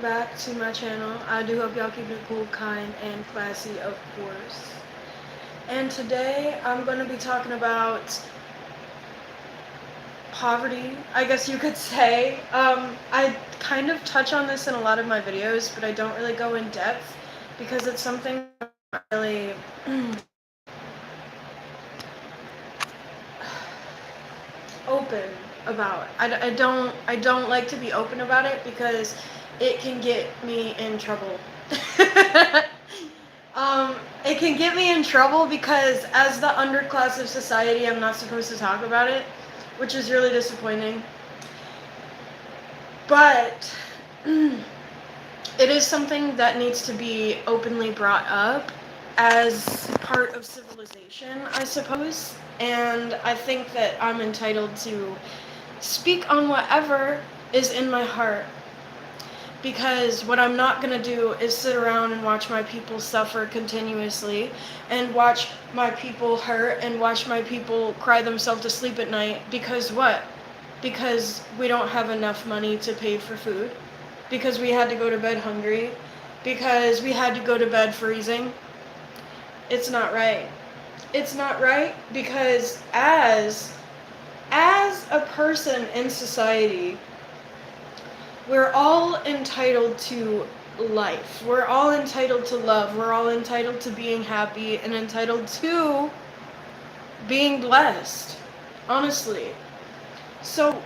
back to my channel. I do hope y'all keep it cool, kind, and classy, of course. And today I'm going to be talking about poverty, I guess you could say. I kind of touch on this in a lot of my videos, but I don't really go in depth because it's something I'm not really open about. I don't like to be open about it because it can get me in trouble. It can get me in trouble because as the underclass of society, I'm not supposed to talk about it, which is really disappointing. But it is something that needs to be openly brought up as part of civilization, I suppose. And I think that I'm entitled to speak on whatever is in my heart. Because what I'm not going to do is sit around and watch my people suffer continuously and watch my people hurt and watch my people cry themselves to sleep at night. Because what? Because we don't have enough money to pay for food. Because we had to go to bed hungry. Because we had to go to bed freezing. It's not right. It's not right because as a person in society, we're all entitled to life. We're all entitled to love. We're all entitled to being happy and entitled to being blessed. Honestly. So,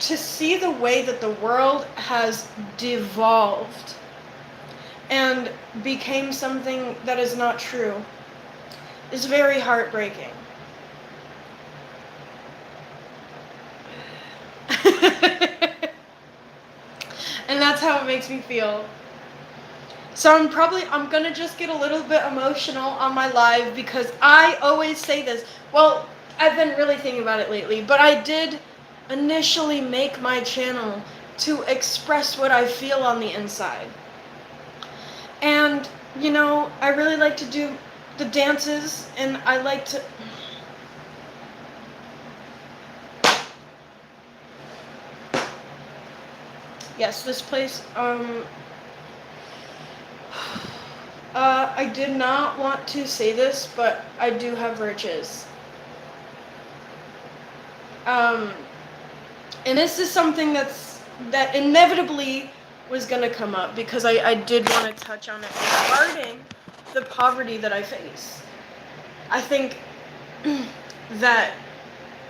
to see the way that the world has devolved and became something that is not true is very heartbreaking. And that's how it makes me feel. So I'm gonna just get a little bit emotional on my live because I always say this. Well, I've been really thinking about it lately, but I did initially make my channel to express what I feel on the inside. And, I really like to do the dances, and I like to... Yes, this place, I did not want to say this, but I do have riches. And this is something that inevitably was gonna come up because I did want to touch on it regarding the poverty that I face. I think that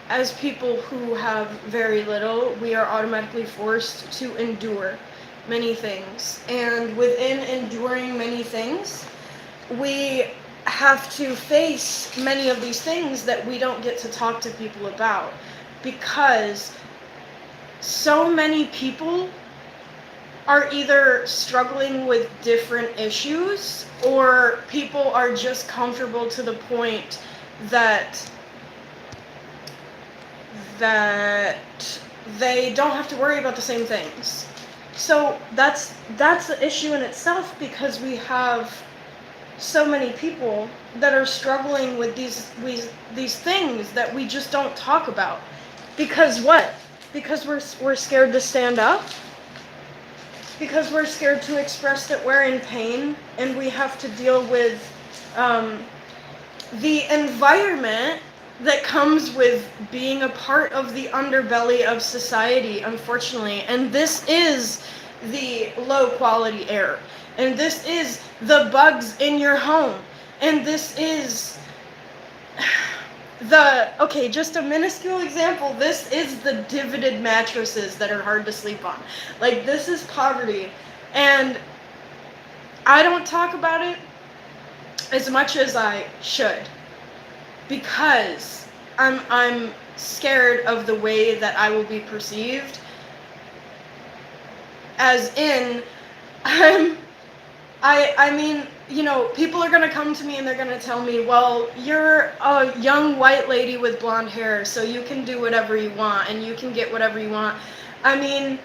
as people who have very little, we are automatically forced to endure many things. And within enduring many things, we have to face many of these things that we don't get to talk to people about. Because so many people are either struggling with different issues or people are just comfortable to the point that they don't have to worry about the same things. So that's the issue in itself because we have so many people that are struggling with these things that we just don't talk about. Because what? Because we're scared to stand up. Because we're scared to express that we're in pain and we have to deal with the environment that comes with being a part of the underbelly of society, unfortunately. And this is the low quality air. And this is the bugs in your home. And this is just a minuscule example, this is the divoted mattresses that are hard to sleep on. Like, this is poverty. And I don't talk about it as much as I should. Because I'm scared of the way that I will be perceived. As in, I mean, people are going to come to me and they're going to tell me, well, you're a young white lady with blonde hair, so you can do whatever you want and you can get whatever you want. I mean,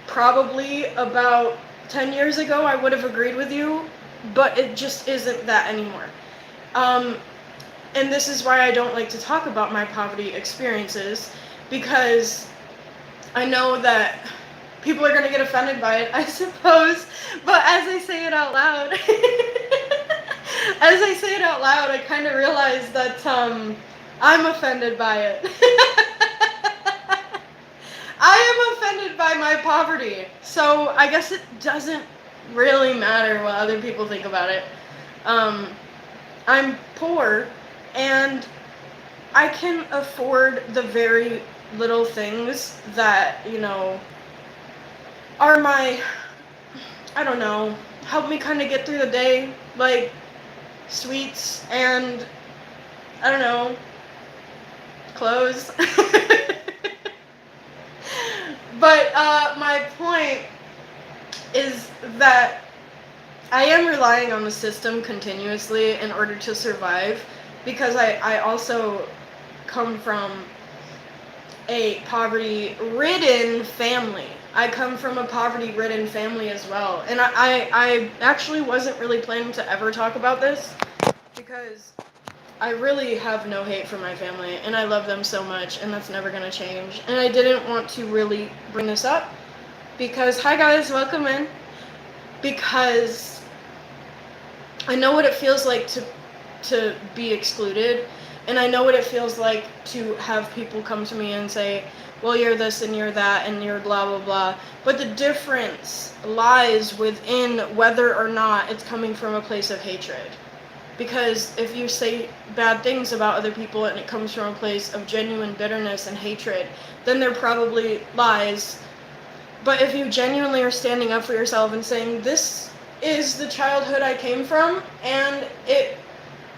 probably about 10 years ago I would have agreed with you, but it just isn't that anymore. And this is why I don't like to talk about my poverty experiences, because I know that people are going to get offended by it, I suppose. But as I say it out loud, I kind of realize that I'm offended by it. I am offended by my poverty. So I guess it doesn't really matter what other people think about it. I'm poor, and I can afford the very little things that, are I don't know, help me kind of get through the day, like sweets and, I don't know, clothes. But my point is that I am relying on the system continuously in order to survive, because I also come from a poverty-ridden family. I come from a poverty-ridden family as well. And I actually wasn't really planning to ever talk about this, because I really have no hate for my family, and I love them so much, and that's never going to change. And I didn't want to really bring this up, because, hi guys, welcome in, because I know what it feels like to be excluded, and I know what it feels like to have people come to me and say, well, you're this and you're that and you're blah, blah, blah. But the difference lies within whether or not it's coming from a place of hatred. Because if you say bad things about other people and it comes from a place of genuine bitterness and hatred, then they're probably lies. But if you genuinely are standing up for yourself and saying, this is the childhood I came from, and it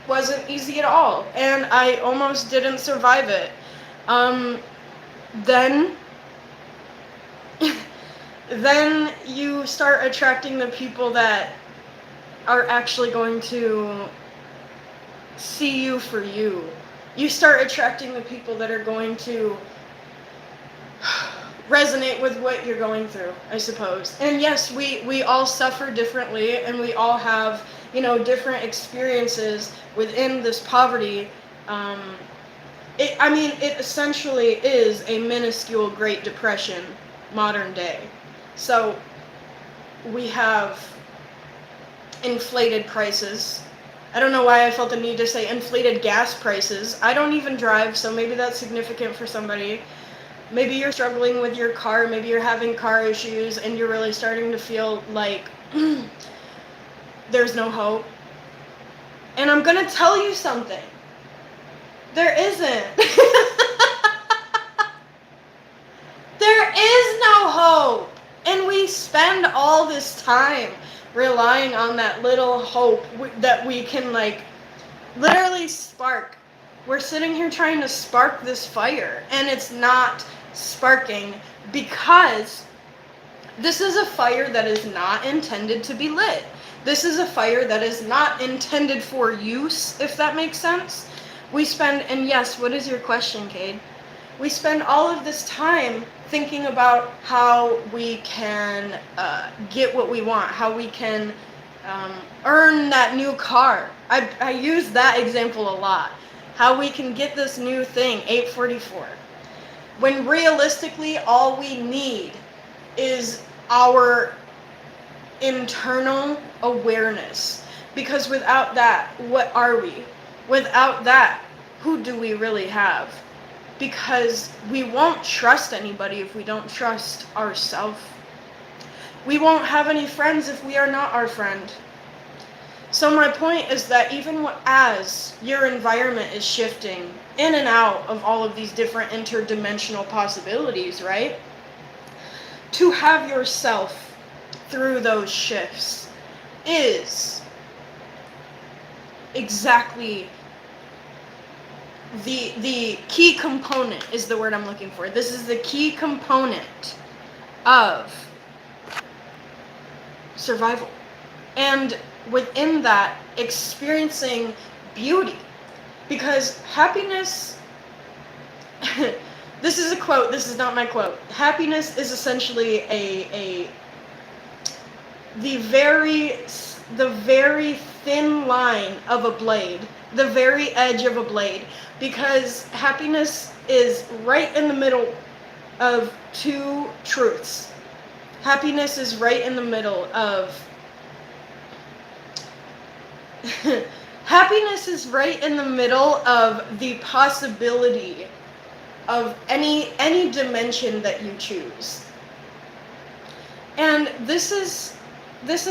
wasn't easy at all, and I almost didn't survive it, then you start attracting the people that are actually going to see you for you. You start attracting the people that are going to resonate with what you're going through, I suppose. And yes, we all suffer differently, and we all have, different experiences within this poverty. It essentially is a minuscule Great Depression, modern day. So we have inflated prices. I don't know why I felt the need to say inflated gas prices. I don't even drive, so maybe that's significant for somebody. Maybe you're struggling with your car, maybe you're having car issues, and you're really starting to feel like there's no hope. And I'm gonna tell you something. There isn't. There is no hope. And we spend all this time relying on that little hope that we can, literally spark. We're sitting here trying to spark this fire, and it's not sparking, because this is a fire that is not intended to be lit. This is a fire that is not intended for use, if that makes sense. And yes, what is your question, Cade? We spend all of this time thinking about how we can get what we want, how we can earn that new car. I use that example a lot. How we can get this new thing, 844. When realistically, all we need is our internal awareness. Because without that, what are we? Without that, who do we really have? Because we won't trust anybody if we don't trust ourselves. We won't have any friends if we are not our friend. So my point is that even as your environment is shifting in and out of all of these different interdimensional possibilities, right? To have yourself through those shifts is exactly the key component, is the word I'm looking for. This is the key component of survival. And within that, experiencing beauty. Because happiness, this is a quote, this is not my quote. Happiness is essentially the very thin line of a blade, the very edge of a blade, because happiness is right in the middle of two truths. Happiness is right in the middle of happiness is right in the middle of the possibility of any dimension that you choose. And this is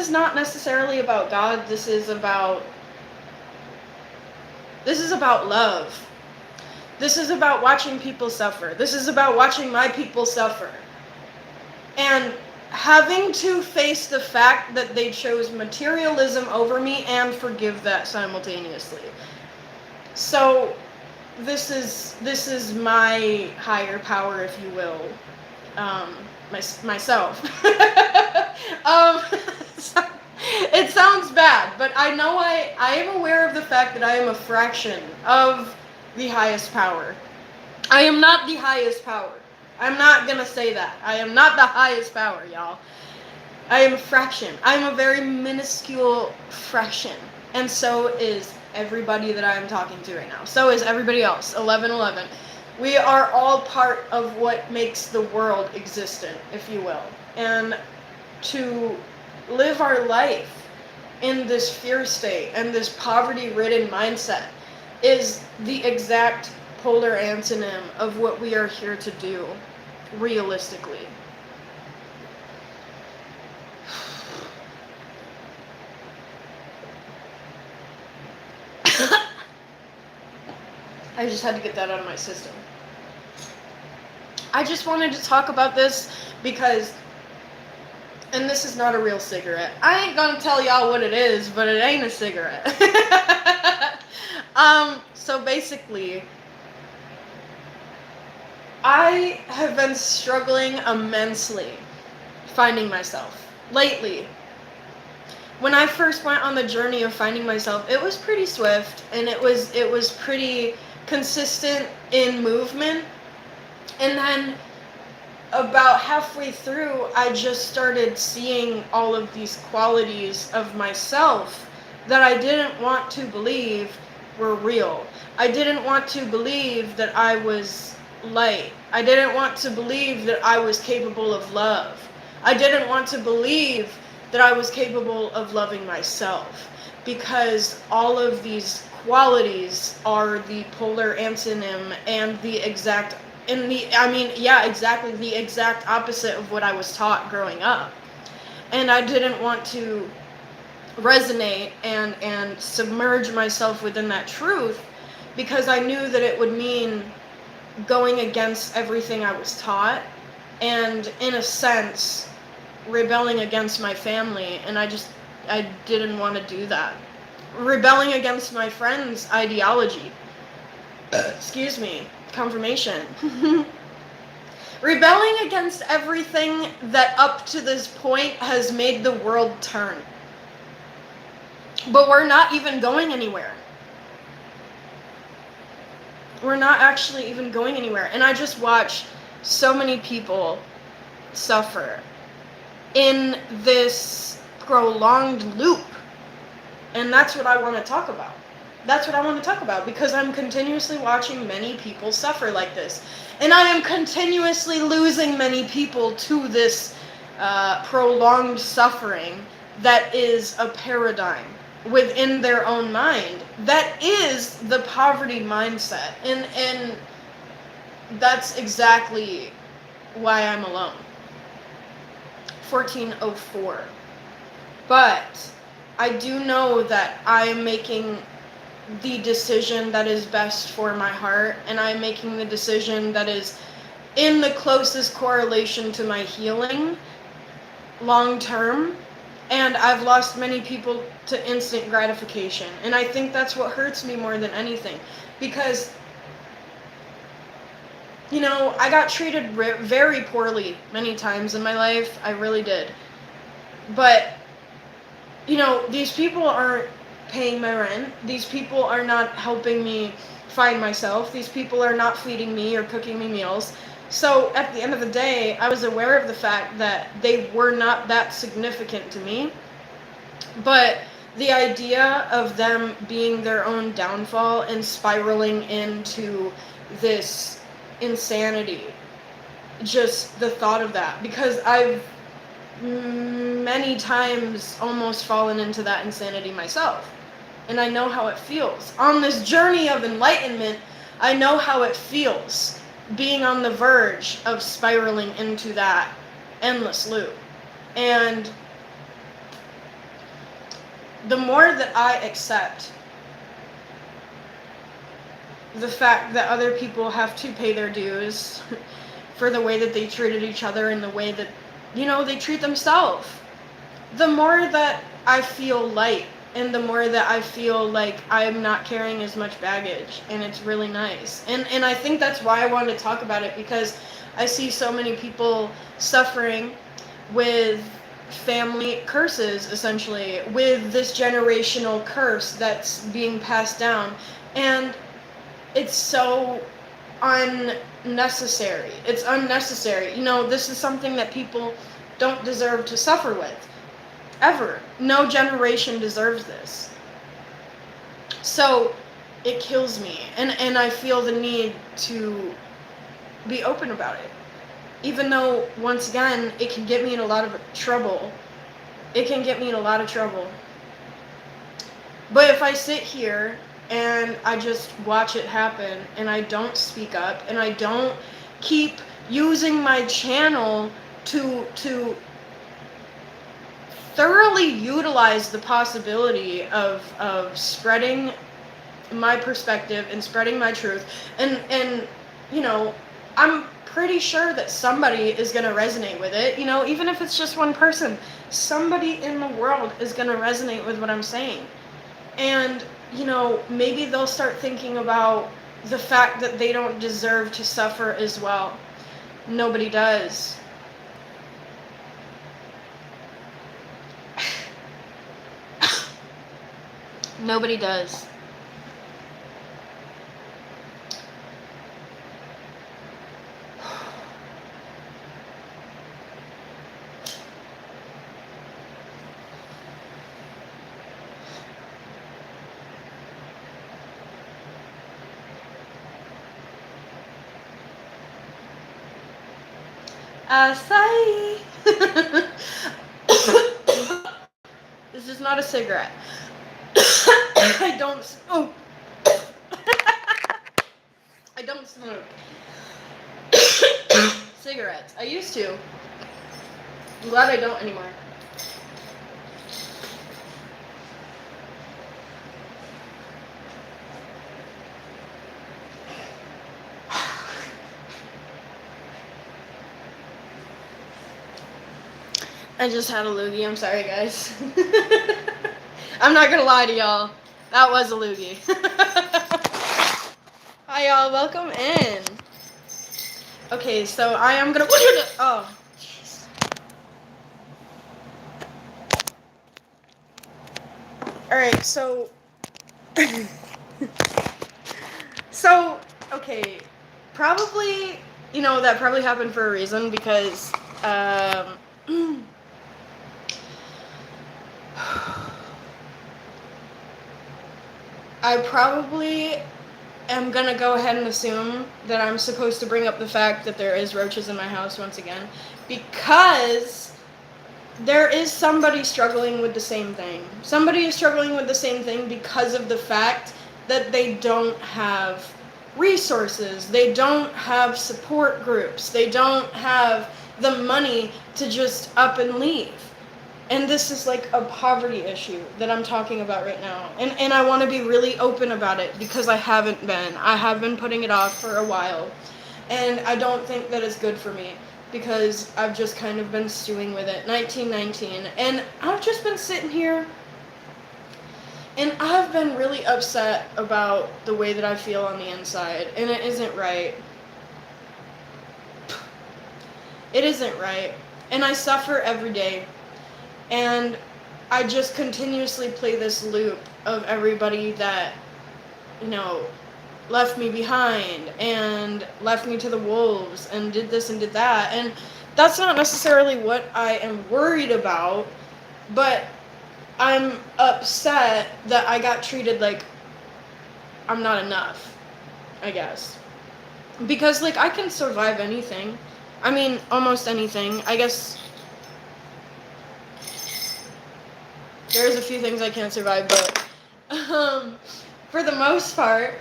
not necessarily about God. This is about love. This is about watching people suffer. This is about watching my people suffer. And having to face the fact that they chose materialism over me and forgive that simultaneously. So this is my higher power, if you will. Myself. So, it sounds bad, but I know I am aware of the fact that I am a fraction of the highest power. I am not the highest power. I'm not gonna say that. I am not the highest power, y'all. I am a fraction. I'm a very minuscule fraction. And so is everybody that I am talking to right now. So is everybody else. 1111. We are all part of what makes the world existent, if you will. And to live our life in this fear state and this poverty-ridden mindset is the exact polar antonym of what we are here to do, realistically. I just had to get that out of my system. I just wanted to talk about this because, and this is not a real cigarette. I ain't gonna tell y'all what it is, but it ain't a cigarette. So basically, I have been struggling immensely finding myself lately. When I first went on the journey of finding myself, it was pretty swift and it was pretty consistent in movement. And then about halfway through, I just started seeing all of these qualities of myself that I didn't want to believe were real. I didn't want to believe that I was light. I didn't want to believe that I was capable of love. I didn't want to believe that I was capable of loving myself, because all of these qualities are the polar antonym and the exact opposite of what I was taught growing up. And I didn't want to resonate and submerge myself within that truth, because I knew that it would mean going against everything I was taught and, in a sense, rebelling against my family. And I didn't want to do that. Rebelling against my friends' ideology. Excuse me. Confirmation. Rebelling against everything that up to this point has made the world turn. But we're not even going anywhere. We're not actually even going anywhere. And I just watch so many people suffer in this prolonged loop. And that's what I want to talk about. That's what I want to talk about, because I'm continuously watching many people suffer like this. And I am continuously losing many people to this prolonged suffering that is a paradigm within their own mind. That is the poverty mindset. And that's exactly why I'm alone. 1404. But I do know that I'm making the decision that is best for my heart, and I'm making the decision that is in the closest correlation to my healing long term. And I've lost many people to instant gratification, and I think that's what hurts me more than anything, because, you know, I got treated very poorly many times in my life. I really did. But, you know, these people aren't paying my rent. These people are not helping me find myself. These people are not feeding me or cooking me meals. So at the end of the day, I was aware of the fact that they were not that significant to me. But the idea of them being their own downfall and spiraling into this insanity, just the thought of that, because I've many times almost fallen into that insanity myself. And I know how it feels. On this journey of enlightenment, I know how it feels being on the verge of spiraling into that endless loop. And the more that I accept the fact that other people have to pay their dues for the way that they treated each other and the way that, they treat themselves, the more that I feel light, and the more that I feel like I'm not carrying as much baggage, and it's really nice. And I think that's why I wanted to talk about it, because I see so many people suffering with family curses, essentially, with this generational curse that's being passed down. And it's so unnecessary. It's unnecessary. This is something that people don't deserve to suffer with. Ever. No generation deserves this. So it kills me. And I feel the need to be open about it. Even though, once again, it can get me in a lot of trouble. It can get me in a lot of trouble. But if I sit here and I just watch it happen, and I don't speak up, and I don't keep using my channel to thoroughly utilize the possibility of spreading my perspective and spreading my truth, and I'm pretty sure that somebody is going to resonate with it, even if it's just one person. Somebody in the world is going to resonate with what I'm saying. And maybe they'll start thinking about the fact that they don't deserve to suffer as well. Nobody does. Nobody does. Acai. This is not a cigarette. I don't smoke. I don't smoke cigarettes. I used to. I'm glad I don't anymore. I just had a loogie. I'm sorry, guys. I'm not gonna lie to y'all. That was a loogie. Hi, y'all. Welcome in. Okay, so I am gonna. Oh, jeez. All right, so. Okay, probably, that probably happened for a reason, because, I probably am gonna go ahead and assume that I'm supposed to bring up the fact that there is roaches in my house once again, because there is somebody struggling with the same thing. Somebody is struggling with the same thing because of the fact that they don't have resources, they don't have support groups, they don't have the money to just up and leave. And this is like a poverty issue that I'm talking about right now. And I want to be really open about it, because I haven't been. I have been putting it off for a while. And I don't think that it's good for me, because I've just kind of been stewing with it. 1919. And I've just been sitting here, and I've been really upset about the way that I feel on the inside. And it isn't right. It isn't right. And I suffer every day. And I just continuously play this loop of everybody that, left me behind and left me to the wolves and did this and did that. And that's not necessarily what I am worried about, but I'm upset that I got treated like I'm not enough, I guess. Because, I can survive anything. I mean, almost anything. I guess There's a few things I can't survive, but for the most part,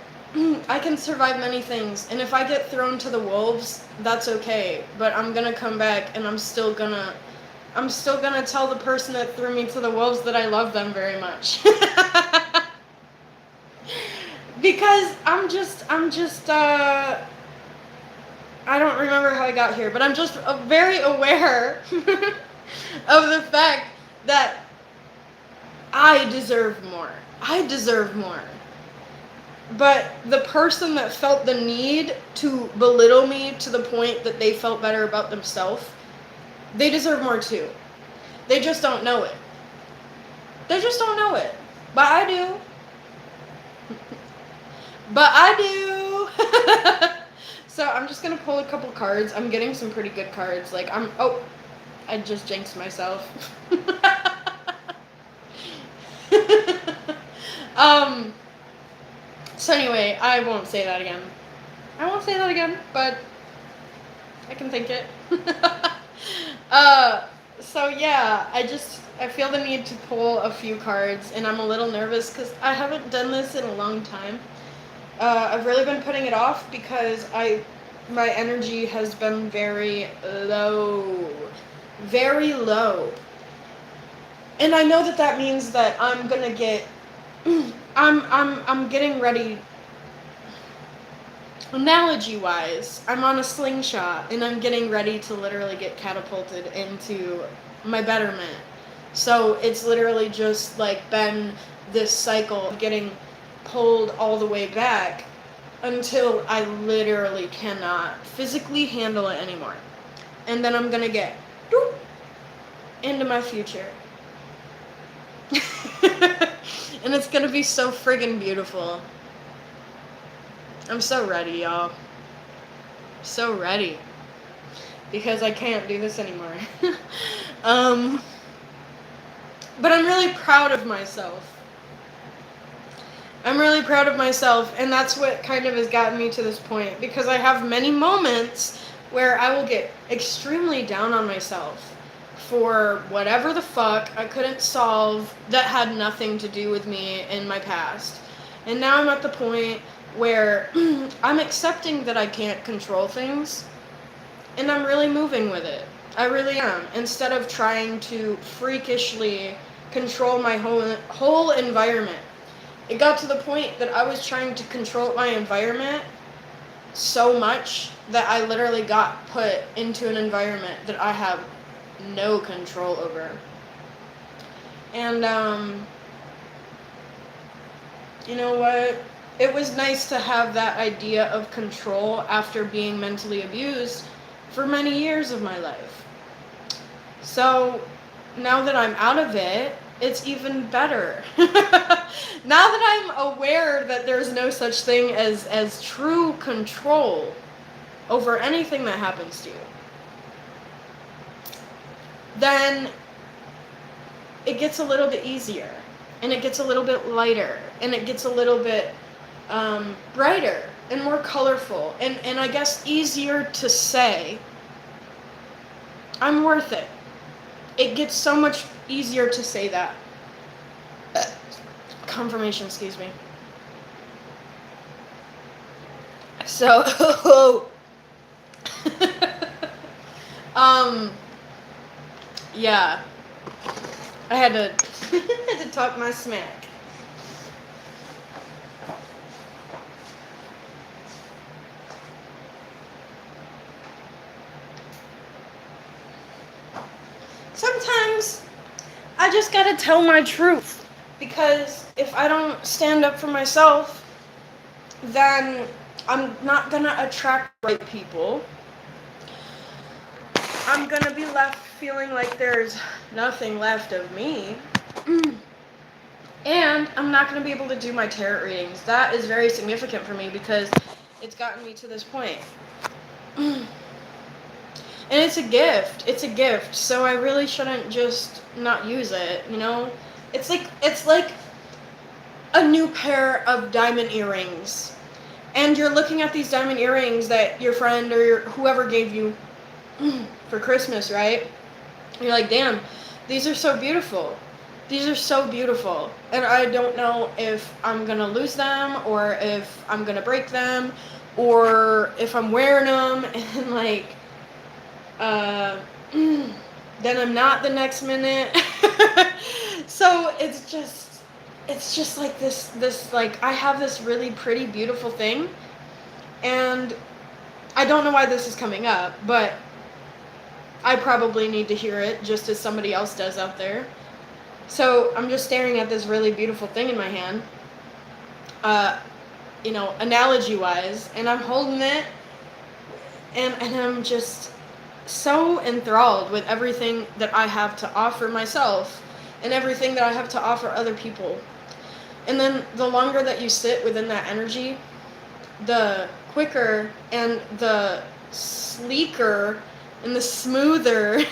I can survive many things. And if I get thrown to the wolves, that's okay. But I'm gonna come back, and I'm still gonna tell the person that threw me to the wolves that I love them very much. Because I don't remember how I got here, but I'm just very aware of the fact that I deserve more. I deserve more. But the person that felt the need to belittle me to the point that they felt better about themselves, they deserve more too. They just don't know it. They just don't know it. But I do. But I do. So I'm just gonna pull a couple cards. I'm getting some pretty good cards. Like I just jinxed myself. So anyway, I won't say that again. But I can think it. So yeah, I feel the need to pull a few cards, and I'm a little nervous because I haven't done this in a long time. I've really been putting it off because my energy has been very low. Very low. And I know that means that I'm gonna get I'm getting ready. Analogy wise, I'm on a slingshot and I'm getting ready to literally get catapulted into my betterment. So it's literally just like been this cycle of getting pulled all the way back until I literally cannot physically handle it anymore. And then I'm gonna get into my future. And it's gonna be so friggin' beautiful. I'm so ready, y'all. So ready. Because I can't do this anymore. But I'm really proud of myself. And that's what kind of has gotten me to this point. Because I have many moments where I will get extremely down on myself for whatever the fuck I couldn't solve that had nothing to do with me in my past. And now I'm at the point where I'm accepting that I can't control things, and I'm really moving with it. I really am. Instead of trying to freakishly control my whole environment. It got to the point that I was trying to control my environment so much that I literally got put into an environment that I have no control over. And, you know what? It was nice to have that idea of control after being mentally abused for many years of my life. So, now that I'm out of it, it's even better. Now that I'm aware that there's no such thing as true control over anything that happens to you, then it gets a little bit easier, and it gets a little bit lighter, and it gets a little bit brighter and more colorful, and I guess easier to say, I'm worth it. It gets so much easier to say that. Confirmation, excuse me. So, yeah. I had to talk my smack. Sometimes I just gotta tell my truth, because if I don't stand up for myself, then I'm not gonna attract the right people. I'm gonna be left feeling like there's nothing left of me. And I'm not gonna be able to do my tarot readings. That is very significant for me because it's gotten me to this point. And it's a gift. It's a gift. So I really shouldn't just not use it, you know? It's like a new pair of diamond earrings. And you're looking at these diamond earrings that your friend or whoever gave you for Christmas, right? You're like, damn, these are so beautiful. These are so beautiful, and I don't know if I'm gonna lose them or if I'm gonna break them or if I'm wearing them and like uh then I'm not the next minute. So it's just like this like I have this really pretty beautiful thing, and I don't know why this is coming up, but I probably need to hear it just as somebody else does out there. So I'm just staring at this really beautiful thing in my hand, uh, analogy wise, and I'm holding it, and I'm just so enthralled with everything that I have to offer myself and everything that I have to offer other people. And then the longer that you sit within that energy, the quicker and the sleeker and the smoother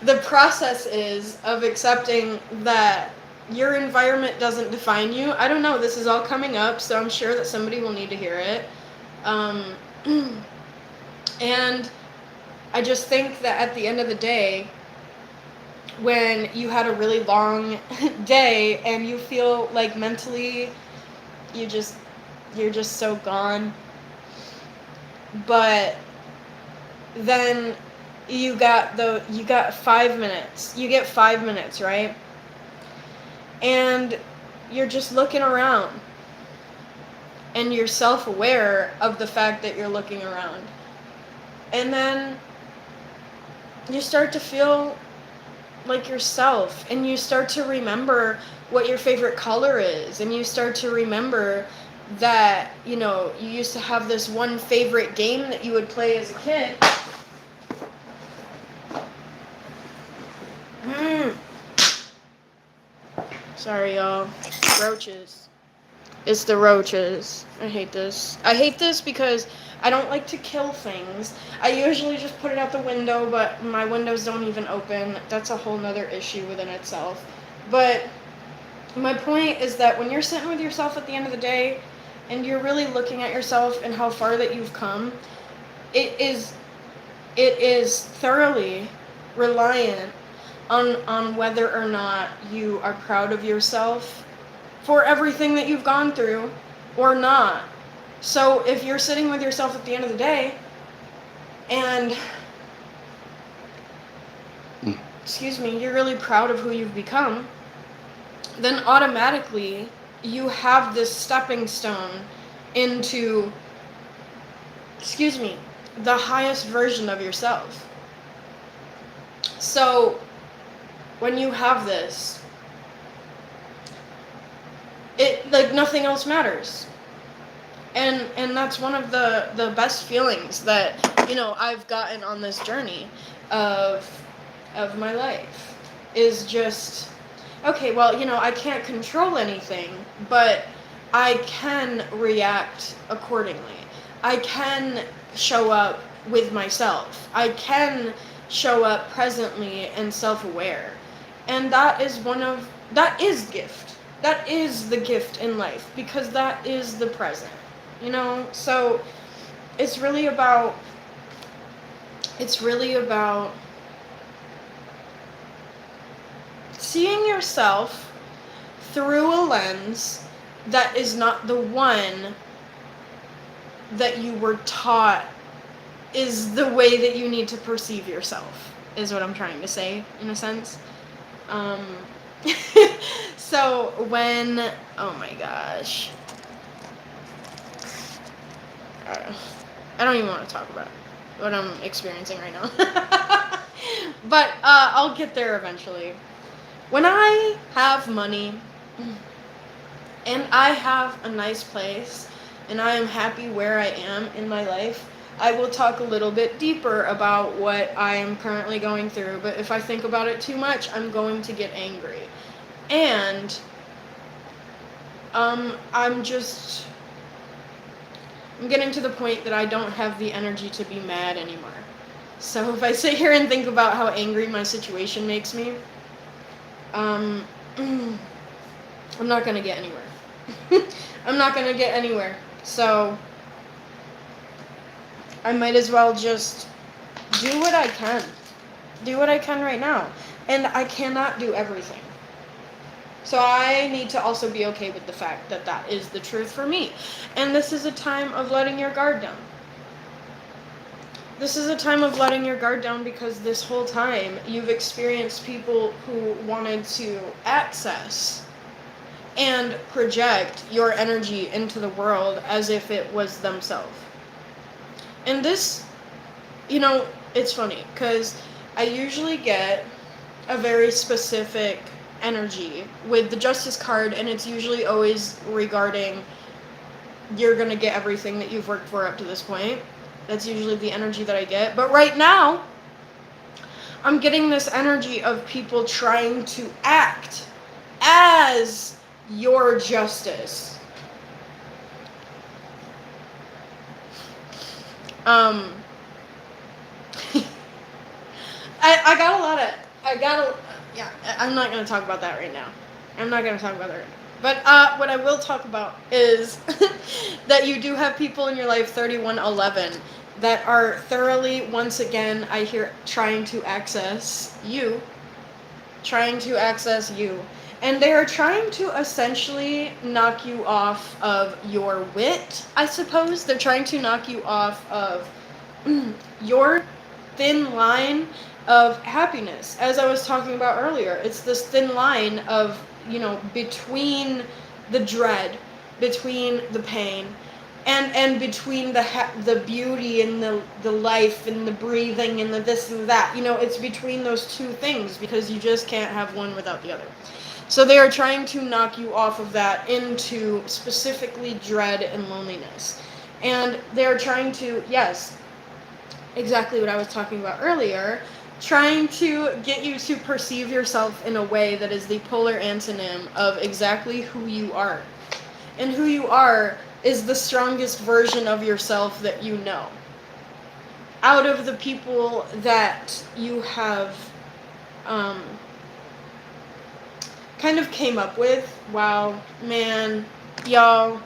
the process is of accepting that your environment doesn't define you. I don't know, this is all coming up, so I'm sure that somebody will need to hear it. And I just think that at the end of the day, when you had a really long day and you feel like mentally you're just so gone, but then you got 5 minutes. You get 5 minutes, right? And you're just looking around. And you're self-aware of the fact that you're looking around. And then you start to feel like yourself, and you start to remember what your favorite color is, and you start to remember that, you used to have this one favorite game that you would play as a kid. Sorry, y'all. Roaches. It's the roaches. I hate this. I hate this because I don't like to kill things. I usually just put it out the window, but my windows don't even open. That's a whole nother issue within itself. But my point is that when you're sitting with yourself at the end of the day, and you're really looking at yourself and how far that you've come, it is thoroughly reliant on whether or not you are proud of yourself for everything that you've gone through or not. So if you're sitting with yourself at the end of the day and you're really proud of who you've become, then automatically you have this stepping stone into the highest version of yourself. So when you have this, it like nothing else matters. And that's one of the best feelings that I've gotten on this journey of my life, is just, okay, well, I can't control anything, but I can react accordingly. I can show up with myself. I can show up presently and self-aware. And that is gift. That is the gift in life, because that is the present. So it's really about seeing yourself through a lens that is not the one that you were taught is the way that you need to perceive yourself, is what I'm trying to say, in a sense. So when, oh my gosh, I don't even want to talk about what I'm experiencing right now. But I'll get there eventually. When I have money and I have a nice place and I am happy where I am in my life, I will talk a little bit deeper about what I am currently going through. But if I think about it too much, I'm going to get angry. And I'm getting to the point that I don't have the energy to be mad anymore. So if I sit here and think about how angry my situation makes me, I'm not going to get anywhere. I'm not going to get anywhere. So I might as well just do what I can. Do what I can right now. And I cannot do everything. So I need to also be okay with the fact that that is the truth for me. And this is a time of letting your guard down. This is a time of letting your guard down because this whole time you've experienced people who wanted to access and project your energy into the world as if it was themselves. And this, it's funny because I usually get a very specific energy with the Justice card, and it's usually always regarding you're going to get everything that you've worked for up to this point. That's usually the energy that I get. But right now, I'm getting this energy of people trying to act as your justice. I'm not going to talk about that right now. But what I will talk about is that you do have people in your life, 3111, that are thoroughly, once again, I hear, trying to access you. And they are trying to essentially knock you off of your wit, I suppose. They're trying to knock you off of your thin line of happiness. As I was talking about earlier, it's this thin line of, between the dread, between the pain, and between the beauty and the life and the breathing and the this and that. It's between those two things because you just can't have one without the other. So they are trying to knock you off of that into specifically dread and loneliness. And they're trying to, yes, exactly what I was talking about earlier, trying to get you to perceive yourself in a way that is the polar antonym of exactly who you are. And who you are is the strongest version of yourself that you know. Out of the people that you have kind of came up with, wow, man, y'all,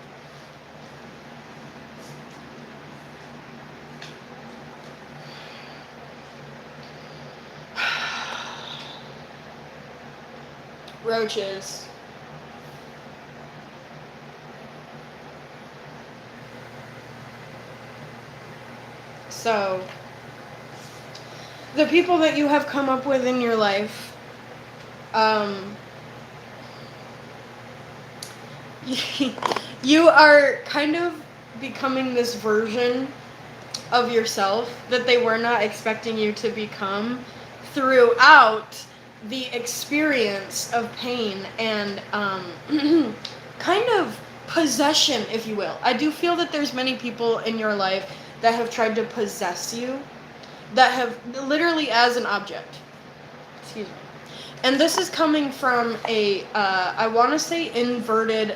roaches. So, the people that you have come up with in your life, you are kind of becoming this version of yourself that they were not expecting you to become throughout the experience of pain and kind of possession, if you will. I do feel that there's many people in your life that have tried to possess you, that have literally as an object. Excuse me. And this is coming from I want to say inverted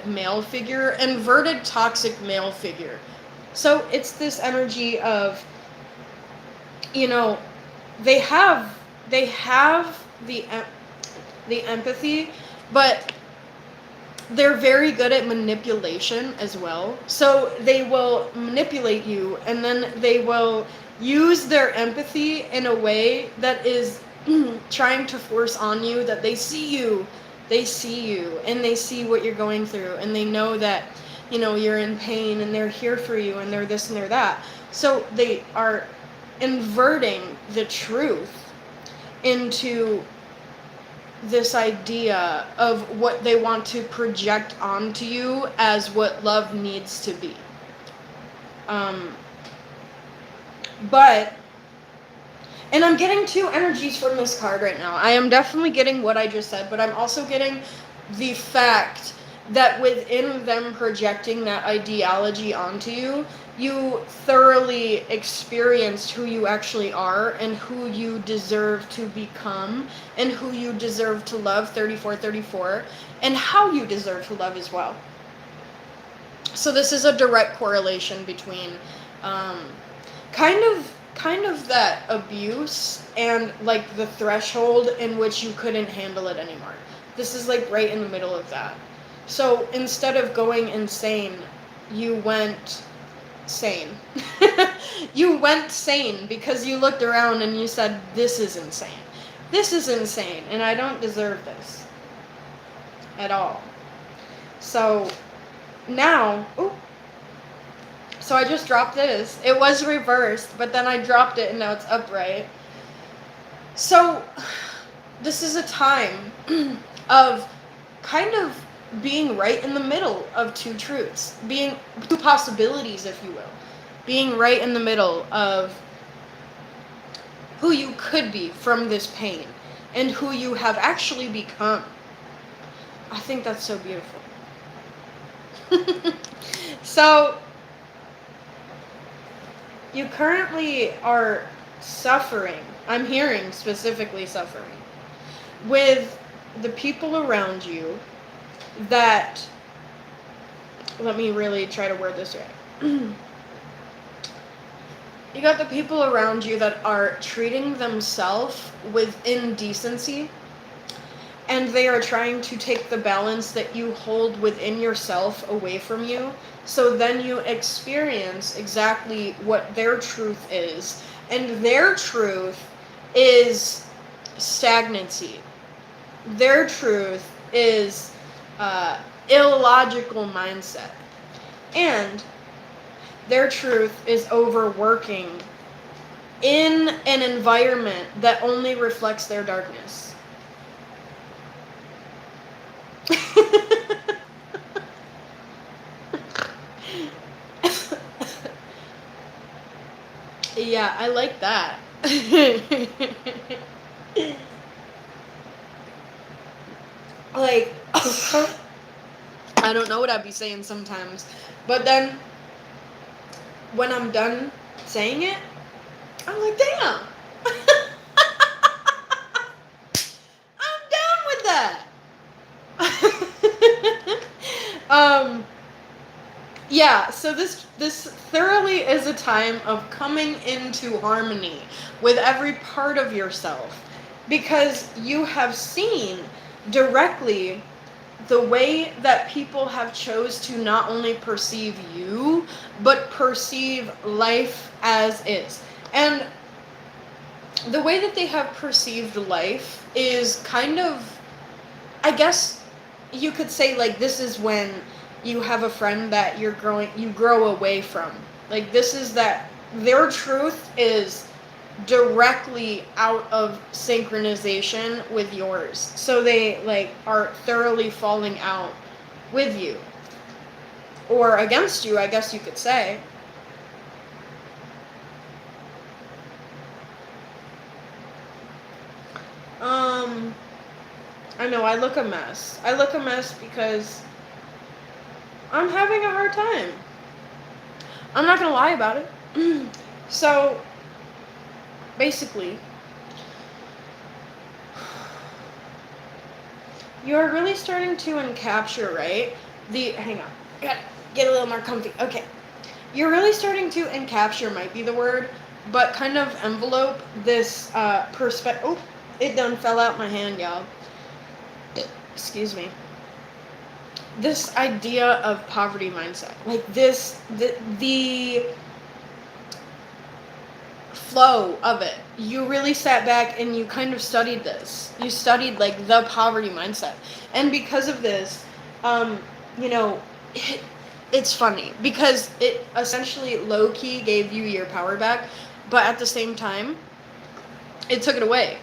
toxic male figure. So it's this energy of, they have the empathy, but they're very good at manipulation as well. So they will manipulate you, and then they will use their empathy in a way that is trying to force on you that they see you, and they see what you're going through, and they know that, you're in pain, and they're here for you, and they're this and they're that. So they are inverting the truth into this idea of what they want to project onto you as what love needs to be. And I'm getting two energies from this card right now. I am definitely getting what I just said, but I'm also getting the fact that within them projecting that ideology onto you, you thoroughly experienced who you actually are and who you deserve to become and who you deserve to love, 3434, and how you deserve to love as well. So this is a direct correlation between kind of that abuse and like the threshold in which you couldn't handle it anymore. This is like right in the middle of that. So instead of going insane, you went sane. You went sane because you looked around and you said, this is insane. This is insane, and I don't deserve this. at all. So now, so I just dropped this. It was reversed, but then I dropped it and now it's upright. So this is a time of kind of being right in the middle of two truths, being two possibilities, if you will, being right in the middle of who you could be from this pain and who you have actually become. I think that's so beautiful. So you currently are suffering, I'm hearing specifically suffering, with the people around you that, let me really try to word this right. You got the people around you that are treating themselves with indecency, and they are trying to take the balance that you hold within yourself away from you, so then you experience exactly what their truth is. And their truth is stagnancy. Their truth is illogical mindset. And their truth is overworking in an environment that only reflects their darkness. Yeah, I like that. Like, I don't know what I'd be saying sometimes, but then when I'm done saying it, I'm like, damn. I'm down with that. Yeah, so this thoroughly is a time of coming into harmony with every part of yourself, because you have seen directly the way that people have chose to not only perceive you, but perceive life as is. And the way that they have perceived life is kind of, I guess you could say, like, this is when you have a friend that you grow away from. Like, this is that their truth is directly out of synchronization with yours. So they, like, are thoroughly falling out with you. Or against you, I guess you could say. I know, I look a mess. I look a mess because I'm having a hard time. I'm not gonna lie about it. So, basically, you're really starting to encapture, right? Hang on, gotta get a little more comfy. Okay. You're really starting to encapture, might be the word, but kind of envelope this perspective. Oh, it done fell out my hand, y'all. Excuse me. This idea of poverty mindset, like this, the flow of it. You really sat back and you kind of studied this. You studied, like, the poverty mindset, and because of this, you know, it's funny because it essentially low key gave you your power back, but at the same time, it took it away.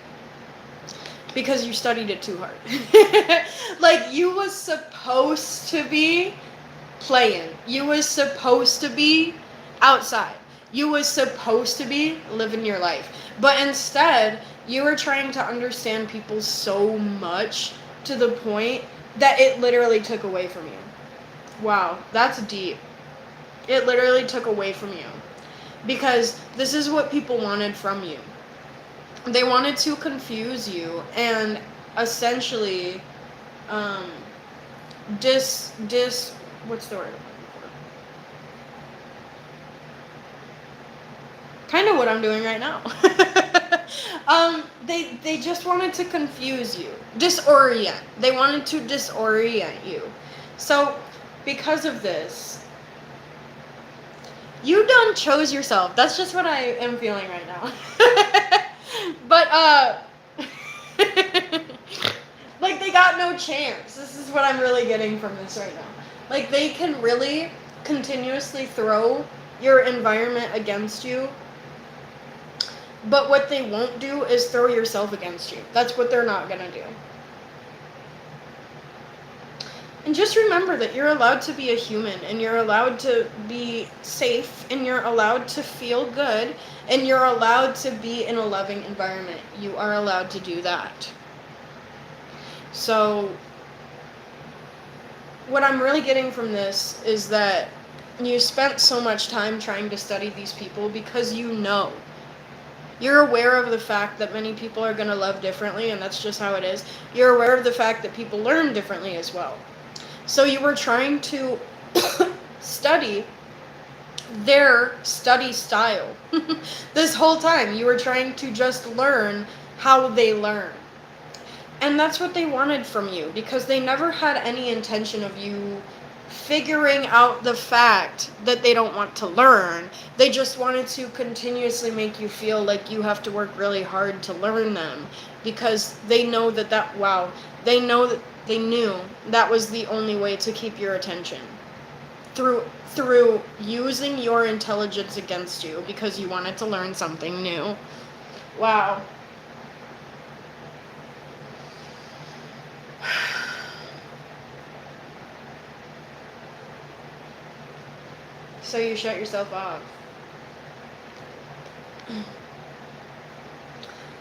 Because you studied it too hard. Like, you was supposed to be playing. You was supposed to be outside. You was supposed to be living your life. But instead, you were trying to understand people so much to the point that it literally took away from you. Wow, that's deep. It literally took away from you. Because this is what people wanted from you. They wanted to confuse you and essentially what's the word? Kind of what I'm doing right now. They just wanted to confuse you, disorient. They wanted to disorient you. So because of this, you done chose yourself. That's just what I am feeling right now. But Like, they got no chance. This is what I'm really getting from this right now. Like, they can really continuously throw your environment against you, but what they won't do is throw yourself against you. That's what they're not gonna do. And just remember that you're allowed to be a human, and you're allowed to be safe, and you're allowed to feel good, and you're allowed to be in a loving environment. You are allowed to do that. So, what I'm really getting from this is that you spent so much time trying to study these people because you know. You're aware of the fact that many people are going to love differently, and that's just how it is. You're aware of the fact that people learn differently as well. So you were trying to study their study style. This whole time, you were trying to just learn how they learn. And that's what they wanted from you, because they never had any intention of you figuring out the fact that they don't want to learn. They just wanted to continuously make you feel like you have to work really hard to learn them, because they know they knew that was the only way to keep your attention. Through using your intelligence against you because you wanted to learn something new. Wow. So you shut yourself off.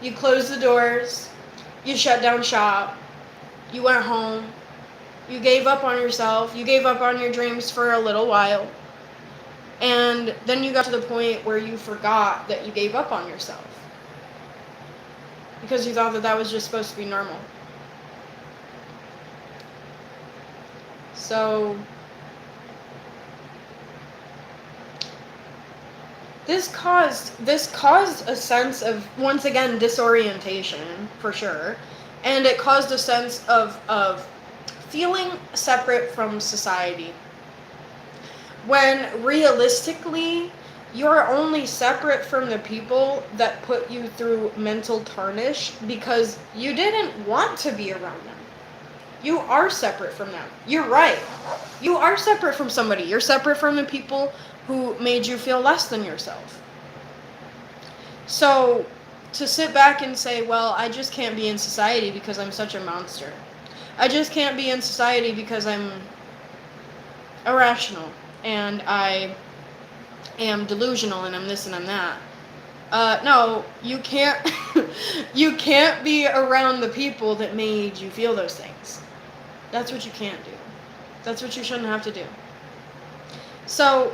You closed the doors. You shut down shop. You went home. You gave up on yourself. You gave up on your dreams for a little while. And then you got to the point where you forgot that you gave up on yourself. Because you thought that that was just supposed to be normal. So this caused a sense of, once again, disorientation, for sure. And it caused a sense of feeling separate from society. When realistically, you're only separate from the people that put you through mental tarnish because you didn't want to be around them. You are separate from them. You're right. You are separate from somebody. You're separate from the people who made you feel less than yourself. So, to sit back and say, well, I just can't be in society because I'm such a monster. I just can't be in society because I'm irrational and I am delusional and I'm this and I'm that. No, you can't. You can't be around the people that made you feel those things. That's what you can't do. That's what you shouldn't have to do. So,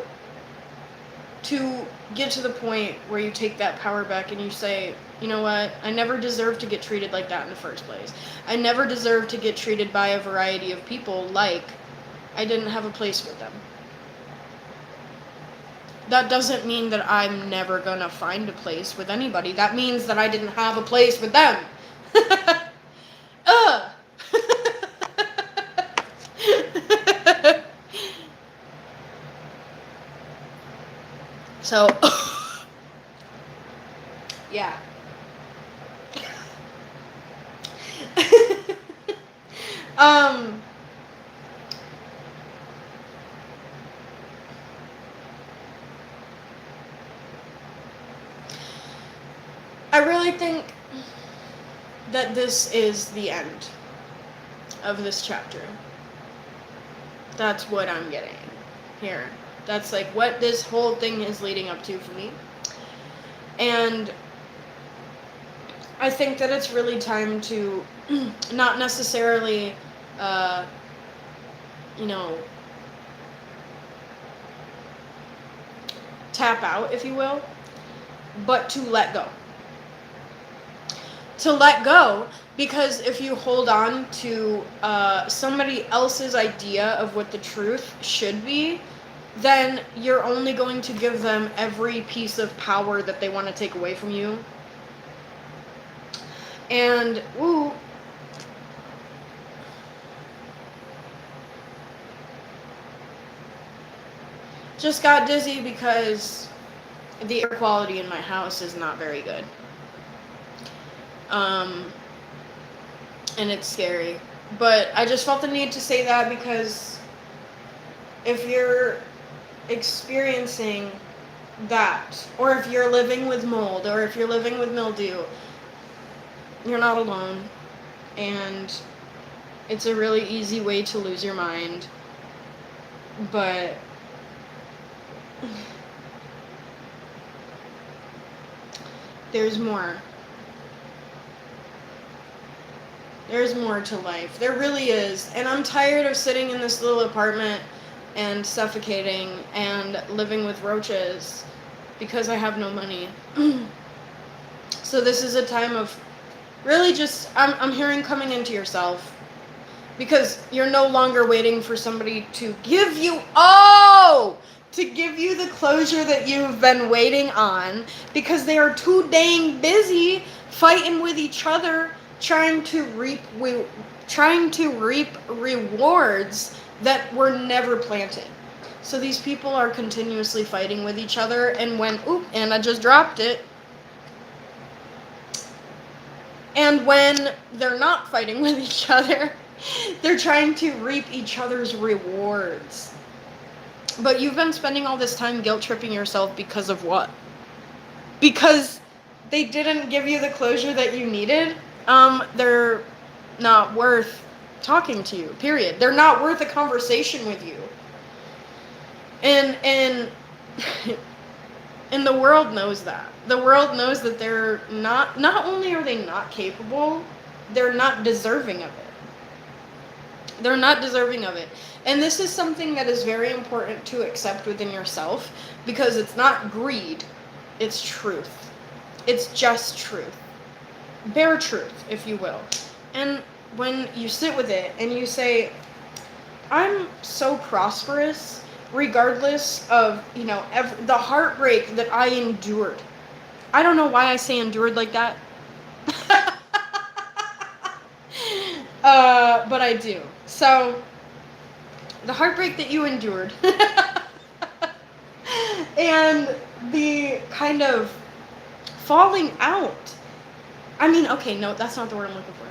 to get to the point where you take that power back and you say, you know what, I never deserved to get treated like that in the first place. I never deserved to get treated by a variety of people like I didn't have a place with them. That doesn't mean that I'm never gonna find a place with anybody. That means that I didn't have a place with them. So, yeah. I really think that this is the end of this chapter. That's what I'm getting here. That's like what this whole thing is leading up to for me. And I think that it's really time to not necessarily, tap out, if you will, but to let go. To let go, because if you hold on to somebody else's idea of what the truth should be, then you're only going to give them every piece of power that they want to take away from you. And, just got dizzy because the air quality in my house is not very good. and it's scary. But I just felt the need to say that because if you're experiencing that, or if you're living with mold, or if you're living with mildew, you're not alone. And it's a really easy way to lose your mind. But there's more. There's more to life. There really is. And I'm tired of sitting in this little apartment and suffocating and living with roaches because I have no money. So this is a time of really just, I'm hearing coming into yourself. Because you're no longer waiting for somebody to give you, to give you the closure that you've been waiting on, because they are too dang busy fighting with each other, trying to reap rewards that were never planted. So these people are continuously fighting with each other, and and I just dropped it. And when they're not fighting with each other, they're trying to reap each other's rewards. But you've been spending all this time guilt-tripping yourself because of what? Because they didn't give you the closure that you needed. They're not worth talking to you, period. They're not worth a conversation with you. And and the world knows that. The world knows that they're not only are they not capable, they're not deserving of it. They're not deserving of it. And this is something that is very important to accept within yourself, because it's not greed, it's truth. It's just truth. Bare truth, if you will. And when you sit with it and you say, I'm so prosperous, regardless of, the heartbreak that I endured. I don't know why I say endured like that. But I do. So, the heartbreak that you endured, and the kind of falling out. I mean, okay, no, that's not the word I'm looking for.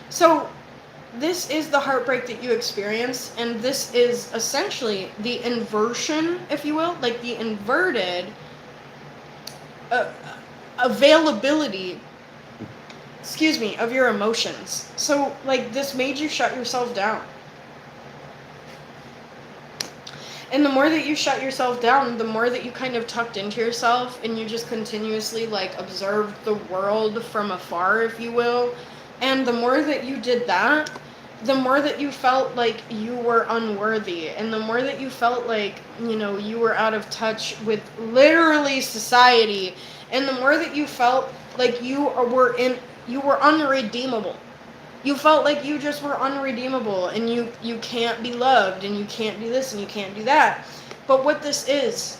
So, this is the heartbreak that you experience, and this is essentially the inversion, if you will, like the inverted availability, of your emotions. So, like, this made you shut yourself down. And the more that you shut yourself down, the more that you kind of tucked into yourself, and you just continuously, like, observed the world from afar, if you will. And the more that you did that, the more that you felt like you were unworthy, and the more that you felt like, you were out of touch with literally society, and the more that you felt like you were unredeemable. You felt like you just were unredeemable, and you can't be loved, and you can't do this, and you can't do that. But what this is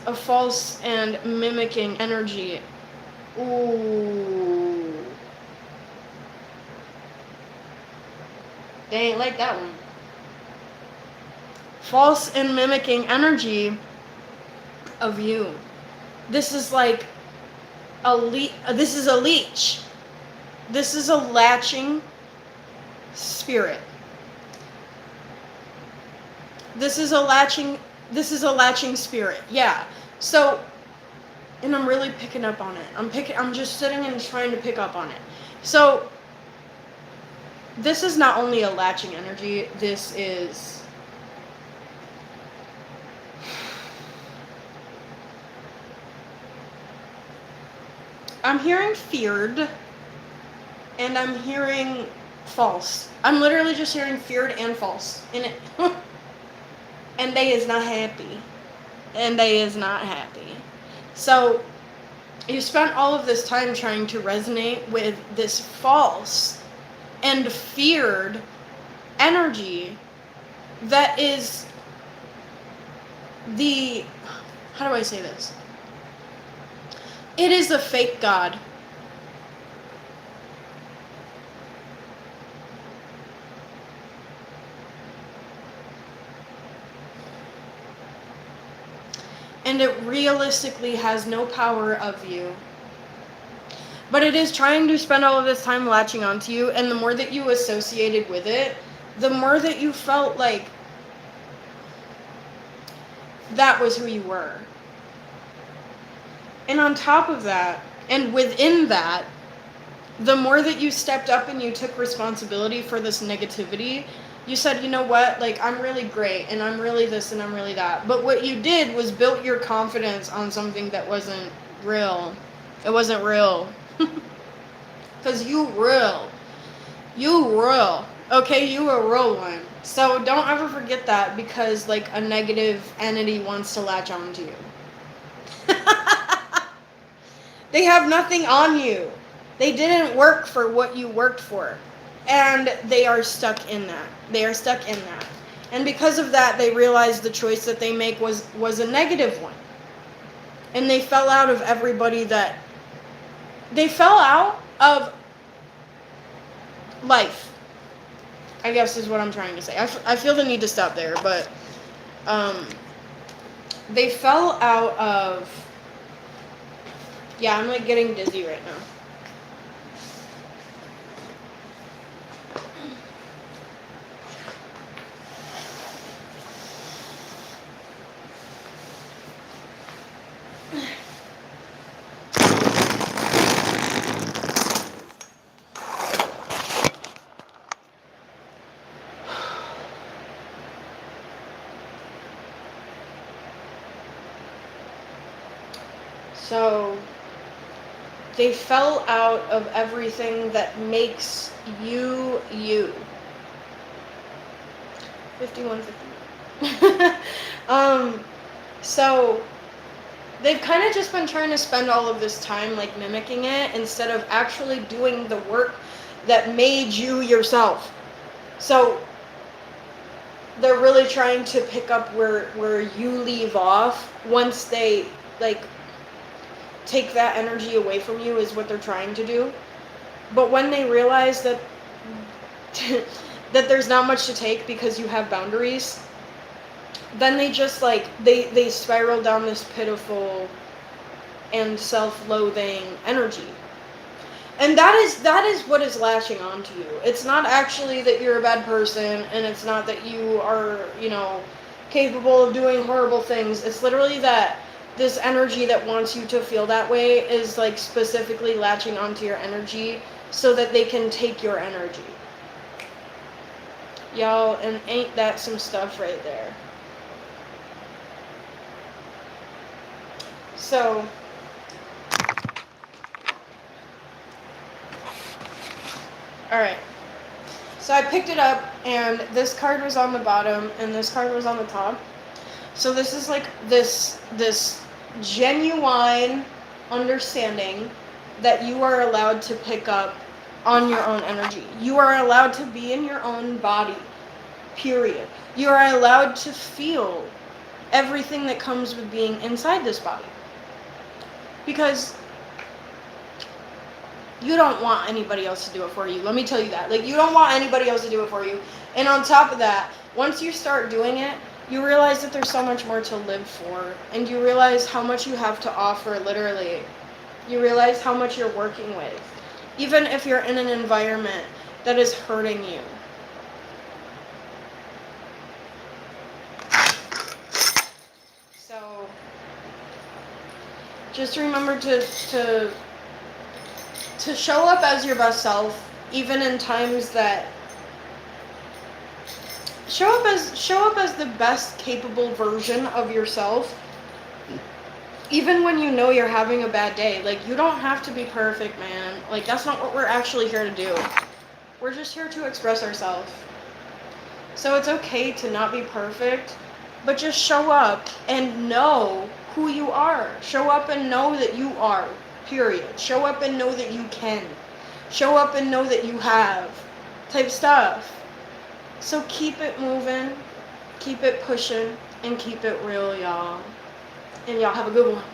a false and mimicking energy. Ooh. They ain't like that one. False and mimicking energy of you. This is like this is a leech. This is a latching spirit. This is a latching spirit. Yeah. So, and I'm really picking up on it. I'm just sitting and trying to pick up on it. So, this is not only a latching energy, this is I'm hearing feared, and I'm hearing false. I'm literally just hearing feared and false in it. And they is not happy. So, you spent all of this time trying to resonate with this false and feared energy that is how do I say this? It is a fake God. And it realistically has no power of you. But it is trying to spend all of this time latching onto you, and the more that you associated with it, the more that you felt like that was who you were. And on top of that, and within that, the more that you stepped up and you took responsibility for this negativity, you said, you know what, like, I'm really great, and I'm really this, and I'm really that. But what you did was built your confidence on something that wasn't real. It wasn't real. Because you real. You real. Okay, you a real one. So don't ever forget that, because, like, a negative entity wants to latch on to you. They have nothing on you. They didn't work for what you worked for. And they are stuck in that. They are stuck in that. And because of that, they realized the choice that they make was a negative one. And they fell out of everybody that... They fell out of life, I guess is what I'm trying to say. I feel the need to stop there, but they fell out of... Yeah, I'm like getting dizzy right now. So they fell out of everything that makes you you. 51. So they've kind of just been trying to spend all of this time like mimicking it instead of actually doing the work that made you yourself. So they're really trying to pick up where you leave off. Once they like take that energy away from you is what they're trying to do. But when they realize that that there's not much to take because you have boundaries, then they just like they spiral down this pitiful and self-loathing energy. And that is what is latching onto you. It's not actually that you're a bad person, and it's not that you are, capable of doing horrible things. It's literally that this energy that wants you to feel that way is like specifically latching onto your energy so that they can take your energy. Y'all, and ain't that some stuff right there? So alright. So I picked it up, and this card was on the bottom, and this card was on the top. So this is like this genuine understanding that you are allowed to pick up on your own energy. You are allowed to be in your own body, period. You are allowed to feel everything that comes with being inside this body. Because you don't want anybody else to do it for you. Let me tell you that. Like, you don't want anybody else to do it for you. And on top of that, once you start doing it, you realize that there's so much more to live for. And you realize how much you have to offer, literally. You realize how much you're working with. Even if you're in an environment that is hurting you. So, just remember to show up as your best self, even in times that... Show up as the best capable version of yourself, even when you know you're having a bad day. Like, you don't have to be perfect, man. Like, that's not what we're actually here to do. We're just here to express ourselves. So it's okay to not be perfect, but just show up and know who you are. Show up and know that you are, period. Show up and know that you can. Show up and know that you have, type stuff. So keep it moving, keep it pushing, and keep it real, y'all. And y'all have a good one.